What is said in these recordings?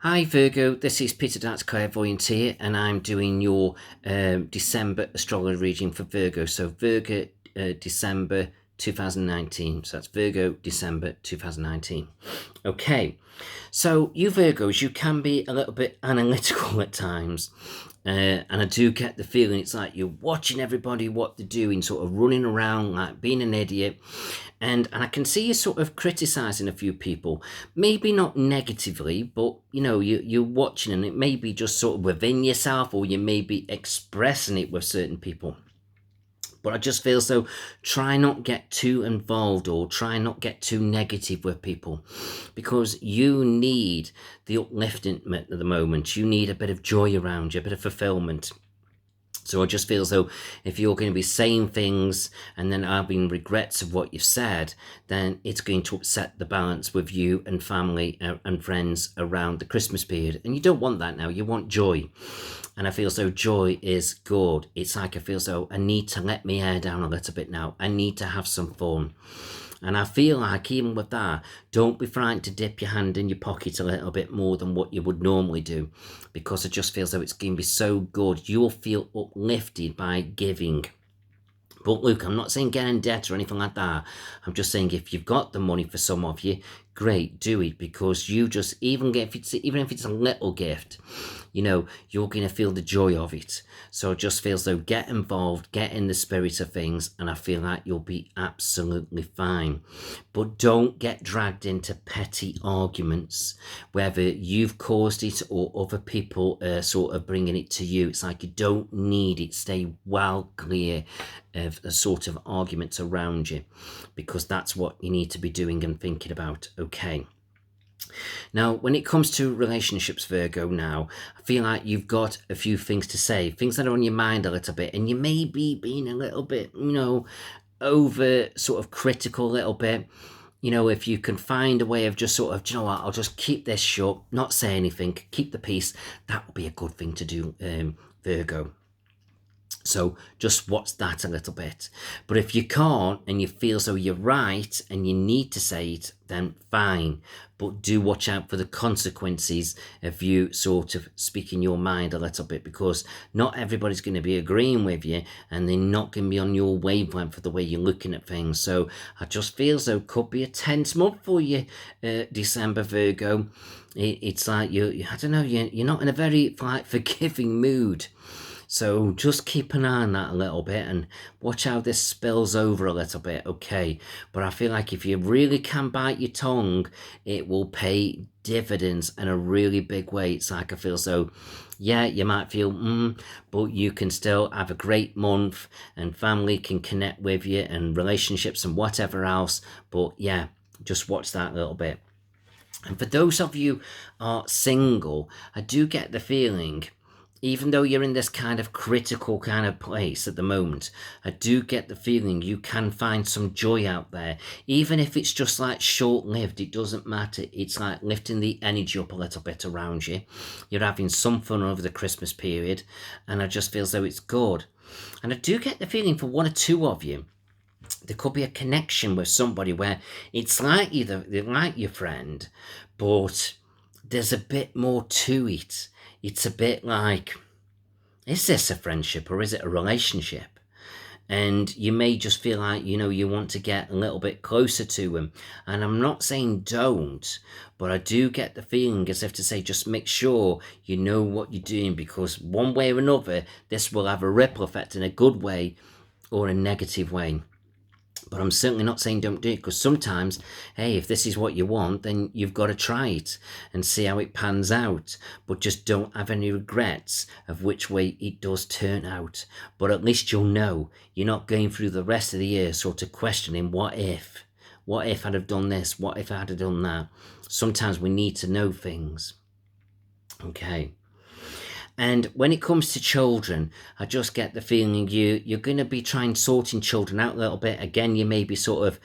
Hi Virgo, this is Peter Darts Clairvoyant here, and I'm doing your December astrology reading for Virgo. So Virgo December 2019. So that's Virgo December 2019. Okay, so you Virgos, you can be a little bit analytical at times. And I do get the feeling it's like you're watching everybody, what they're doing, sort of running around like being an idiot. And I can see you sort of criticizing a few people, maybe not negatively, but you're watching and it may be just sort of within yourself, or you may be expressing it with certain people. But I just feel so try not get too involved or try not get too negative with people, because you need the uplifting at the moment. You need a bit of joy around you, a bit of fulfillment. So I just feel as though if you're going to be saying things and then having regrets of what you've said, then it's going to upset the balance with you and family and friends around the Christmas period. And you don't want that now. You want joy. And I feel as though joy is good. It's like I feel as though I need to let my hair down a little bit now. I need to have some fun. And I feel like even with that, don't be frightened to dip your hand in your pocket a little bit more than what you would normally do, because it just feels like it's going to be so good. You'll feel uplifted by giving. But look, I'm not saying get in debt or anything like that. I'm just saying if you've got the money for some of you, great, do it, because you just, even if it's a little gift, you're going to feel the joy of it. So it just feels though, get involved, get in the spirit of things, and I feel like you'll be absolutely fine. But don't get dragged into petty arguments, whether you've caused it or other people sort of bringing it to you. It's like you don't need it. Stay well clear of a sort of arguments around you, because that's what you need to be doing and thinking about. Okay. Now, when it comes to relationships, Virgo, now, I feel like you've got a few things to say, things that are on your mind a little bit, and you may be being a little bit, over sort of critical a little bit. If you can find a way of just sort of, do you know what, I'll just keep this shut, not say anything, keep the peace, that would be a good thing to do, Virgo. So just watch that a little bit. But if you can't and you feel so you're right and you need to say it, then fine. But do watch out for the consequences of you sort of speaking your mind a little bit, because not everybody's going to be agreeing with you and they're not going to be on your wavelength for the way you're looking at things. So I just feel as though it could be a tense month for you, December, Virgo. It's like I don't know, you're not in a very forgiving mood. So just keep an eye on that a little bit and watch how this spills over a little bit, okay? But I feel like if you really can bite your tongue, it will pay dividends in a really big way. It's like I feel so, yeah, you might feel, but you can still have a great month and family can connect with you and relationships and whatever else. But yeah, just watch that a little bit. And for those of you who are single, I do get the feeling, even though you're in this kind of critical kind of place at the moment, I do get the feeling you can find some joy out there. Even if it's just like short-lived, it doesn't matter. It's like lifting the energy up a little bit around you. You're having some fun over the Christmas period, and I just feel as though it's good. And I do get the feeling for one or two of you, there could be a connection with somebody where it's like they're like your friend, but there's a bit more to it. It's a bit like, is this a friendship or is it a relationship? And you may just feel like, you want to get a little bit closer to him. And I'm not saying don't, but I do get the feeling as if to say, just make sure you know what you're doing, because one way or another, this will have a ripple effect in a good way or a negative way. But I'm certainly not saying don't do it, because sometimes, hey, if this is what you want, then you've got to try it and see how it pans out. But just don't have any regrets of which way it does turn out. But at least you'll know you're not going through the rest of the year sort of questioning, what if? What if I'd have done this? What if I'd have done that? Sometimes we need to know things. Okay. And when it comes to children, I just get the feeling you're going to be sorting children out a little bit. Again, you may be sort of,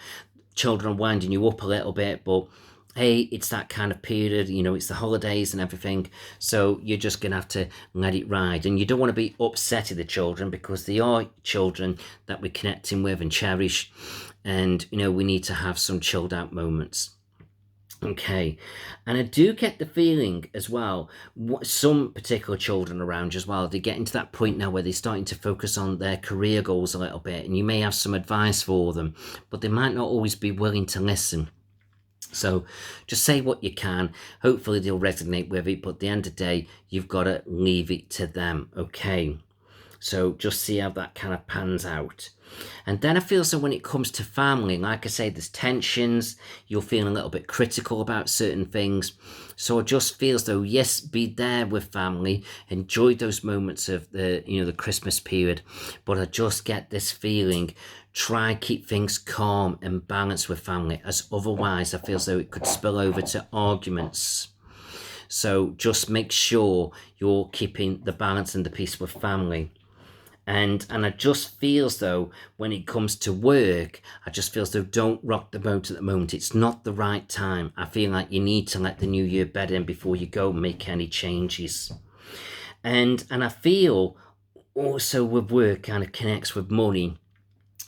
children winding you up a little bit, but hey, it's that kind of period, it's the holidays and everything. So you're just going to have to let it ride. And you don't want to be upset at the children, because they are children that we're connecting with and cherish. And, we need to have some chilled out moments. Okay, and I do get the feeling as well, some particular children around you as well, they're getting to that point now where they're starting to focus on their career goals a little bit, and you may have some advice for them, but they might not always be willing to listen. So just say what you can. Hopefully they'll resonate with it, but at the end of the day, you've got to leave it to them, okay? So just see how that kind of pans out. And then I feel so when it comes to family, like I say, there's tensions. You'll feel a little bit critical about certain things. So I just feel as though, yes, be there with family, enjoy those moments of the Christmas period. But I just get this feeling, try keep things calm and balanced with family, as otherwise I feel as though it could spill over to arguments. So just make sure you're keeping the balance and the peace with family. And I just feel as though when it comes to work, I just feel as though don't rock the boat at the moment. It's not the right time. I feel like you need to let the new year bed in before you go make any changes. And I feel also with work kind of connects with money.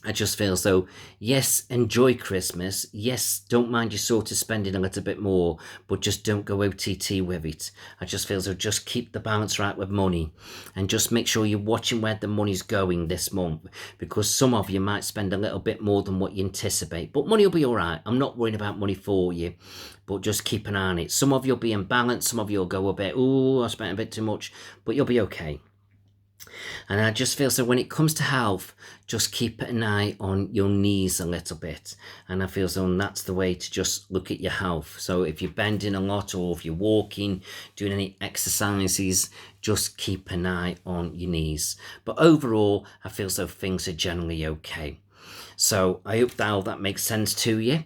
I just feel as though, yes, enjoy Christmas. Yes, don't mind you sort of spending a little bit more, but just don't go OTT with it. I just feel as though just keep the balance right with money and just make sure you're watching where the money's going this month, because some of you might spend a little bit more than what you anticipate, but money will be all right. I'm not worrying about money for you, but just keep an eye on it. Some of you'll be in balance. Some of you'll go a bit, oh, I spent a bit too much, but you'll be okay. And I just feel so when it comes to health, just keep an eye on your knees a little bit. And I feel so that's the way to just look at your health. So if you're bending a lot or if you're walking, doing any exercises, just keep an eye on your knees. But overall, I feel so things are generally okay. So I hope that all that makes sense to you.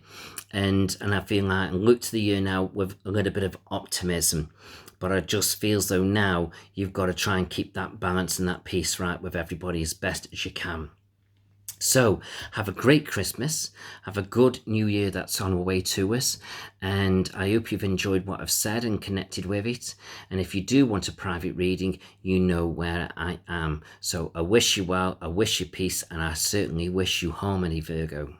And I feel like I look to the year now with a little bit of optimism. But I just feel as though now you've got to try and keep that balance and that peace right with everybody as best as you can. So have a great Christmas, have a good new year that's on the way to us, and I hope you've enjoyed what I've said and connected with it. And if you do want a private reading, you know where I am. So I wish you well, I wish you peace, and I certainly wish you harmony, Virgo.